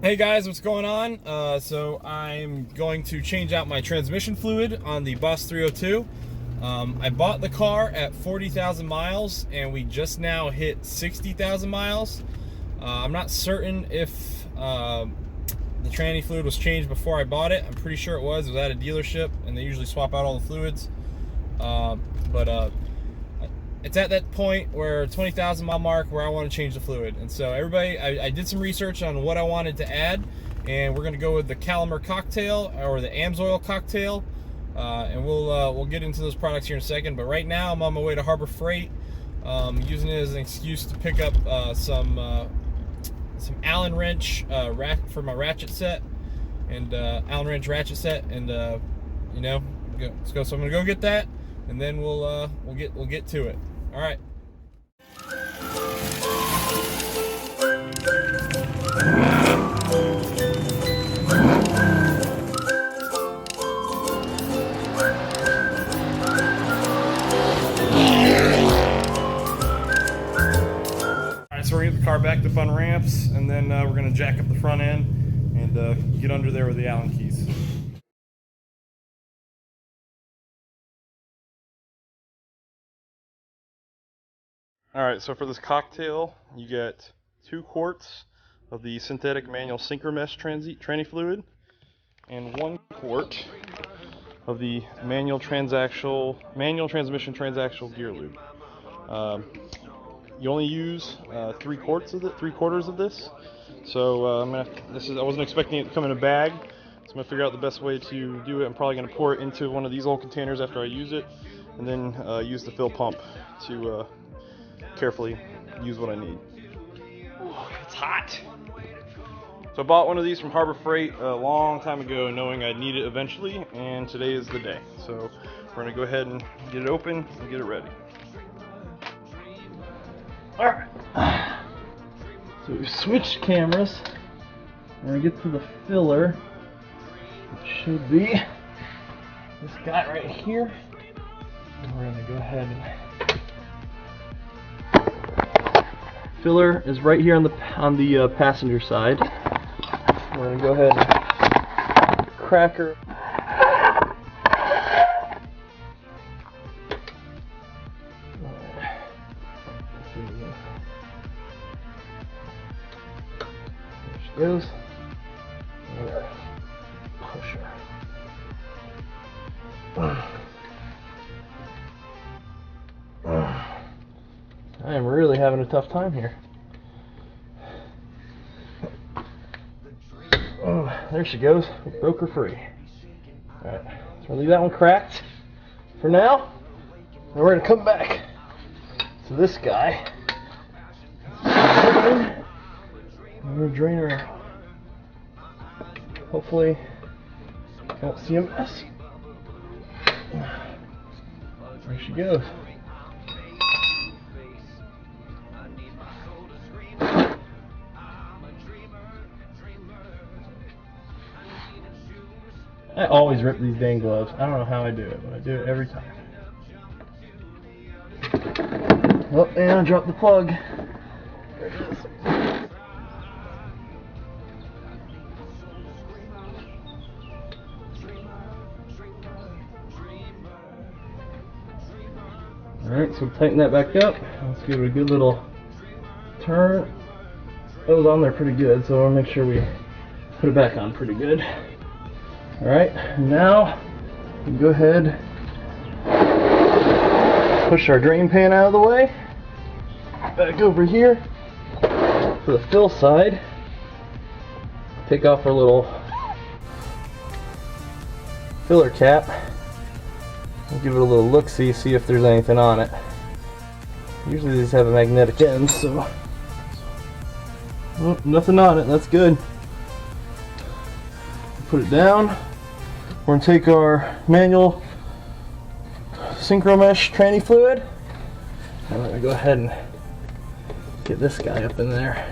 Hey guys, what's going on? So I'm going to change out my transmission fluid on the Boss 302. I bought the car at 40,000 miles and we just now hit 60,000 miles. I'm not certain if the tranny fluid was changed before I bought it. I'm pretty sure it was. It was at a dealership and they usually swap out all the fluids. It's at that point where 20,000 mile mark where I want to change the fluid. And so everybody, I did some research on what I wanted to add, and we're going to go with the Calimer Cocktail or the AMSOIL Cocktail, and we'll get into those products here in a second. But right now I'm on my way to Harbor Freight, using it as an excuse to pick up some Allen wrench for my ratchet set, and Allen wrench ratchet set, and you know, let's go. So I'm gonna go get that, and then we'll get to it. All right. So we're gonna get the car backed up on ramps, and then we're gonna jack up the front end and get under there with the Allen keys. Alright, so for this cocktail, you get 2 quarts of the synthetic manual Synchromesh tranny fluid, and 1 quart of the manual transmission transaxle gear lube. You only use 3/4 of this. So I wasn't expecting it to come in a bag, so I'm gonna figure out the best way to do it. I'm probably gonna pour it into one of these old containers after I use it, and then use the fill pump to carefully use what I need. Ooh, it's hot. So I bought one of these from Harbor Freight a long time ago, knowing I'd need it eventually, and today is the day. So we're gonna go ahead and get it open and get it ready. Alright. So we've switched cameras. When we get to the filler, it should be this guy right here. And we're gonna go ahead and filler is right here on the passenger side. We're gonna go ahead and crack her. There she goes. Push her. I am really having a tough time here. Oh, there she goes. We broke her free. Alright, so we'll leave that one cracked for now. And we're going to come back to this guy. I'm going to drain her out. Hopefully, you don't see a mess. There she goes. I always rip these dang gloves. I don't know how I do it, but I do it every time. Oh, and I dropped the plug. There it is. Alright, so tighten that back up. Let's give it a good little turn. It was on there pretty good, so I want to make sure we put it back on pretty good. Alright, now we can go ahead, push our drain pan out of the way, back over here for the fill side, take off our little filler cap, and give it a little look-see, see if there's anything on it. Usually these have a magnetic end, so oh, nothing on it, that's good. Put it down. We're going to take our manual Synchromesh tranny fluid, and we're going to go ahead and get this guy up in there.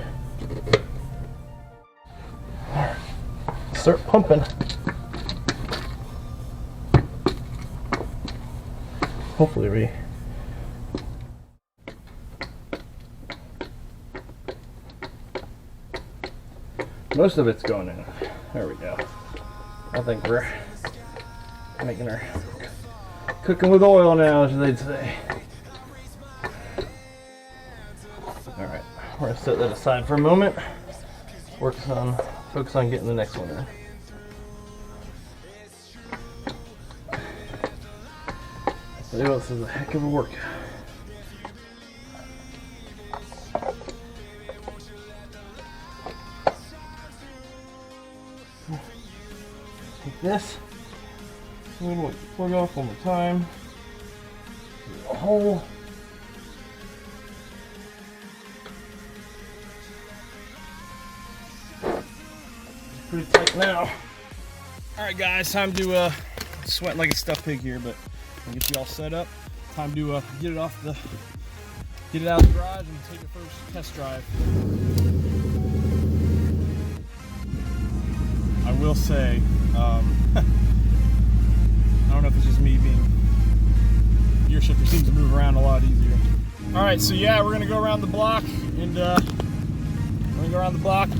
Start pumping. Hopefully we Most of it's going in. There we go. I think we're making her cooking with oil now, as they'd say. Alright, we're going to set that aside for a moment. Focus on getting the next one in. This is a heck of a workout. Take this, plug off one more time. A hole. Pretty tight now. Alright guys, time to sweat like a stuffed pig here, but I'll get you all set up. Time to get it out of the garage and take it first test drive. I will say, I don't know if it's just me being gear shifter seems to move around a lot easier. All right, so yeah, we're gonna go around the block and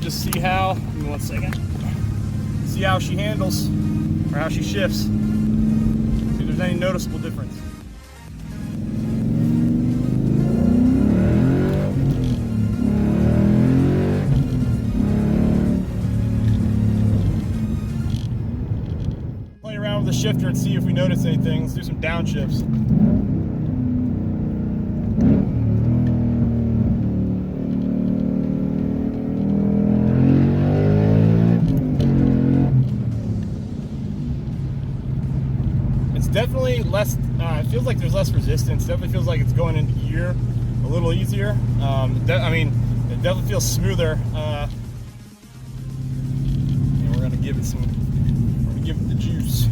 just see how. Give me 1 second. See how she handles or how she shifts. See if there's any noticeable difference. Play around with the shifter and see if we notice anything. Let's do some downshifts. Definitely less, it feels like there's less resistance. Definitely feels like it's going into gear a little easier. I mean, it definitely feels smoother. And we're gonna give it the juice.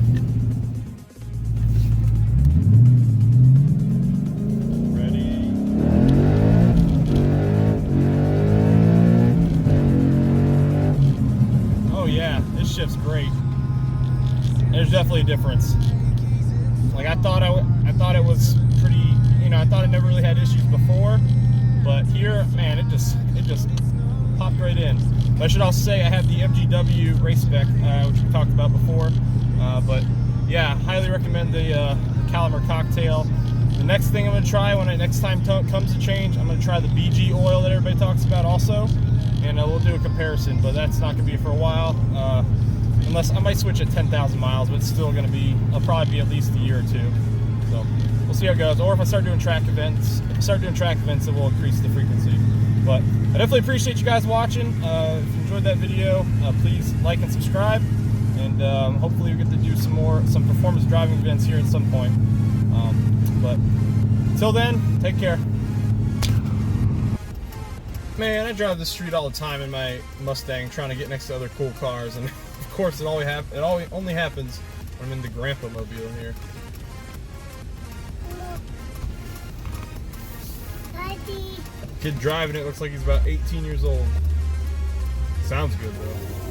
Ready? Oh yeah, this shift's great. There's definitely a difference. Like I thought it was pretty, you know, I thought it never really had issues before, but here, man, it just popped right in. But I should also say I have the MGW race spec, which we talked about before. But yeah, highly recommend the Calimer Cocktail. The next thing I'm gonna try when next time comes to change, I'm gonna try the BG oil that everybody talks about also, and we'll do a comparison. But that's not gonna be for a while. Unless I might switch at 10,000 miles, but it's still going to be, it'll probably be at least a year or two. So we'll see how it goes. Or if I start doing track events, it will increase the frequency. But I definitely appreciate you guys watching. If you enjoyed that video, please like and subscribe. And hopefully we get to do some performance driving events here at some point. But until then, take care. Man, I drive the street all the time in my Mustang trying to get next to other cool cars, and of course it only happens when I'm in the grandpa mobile here. Kid driving it looks like he's about 18 years old. Sounds good though.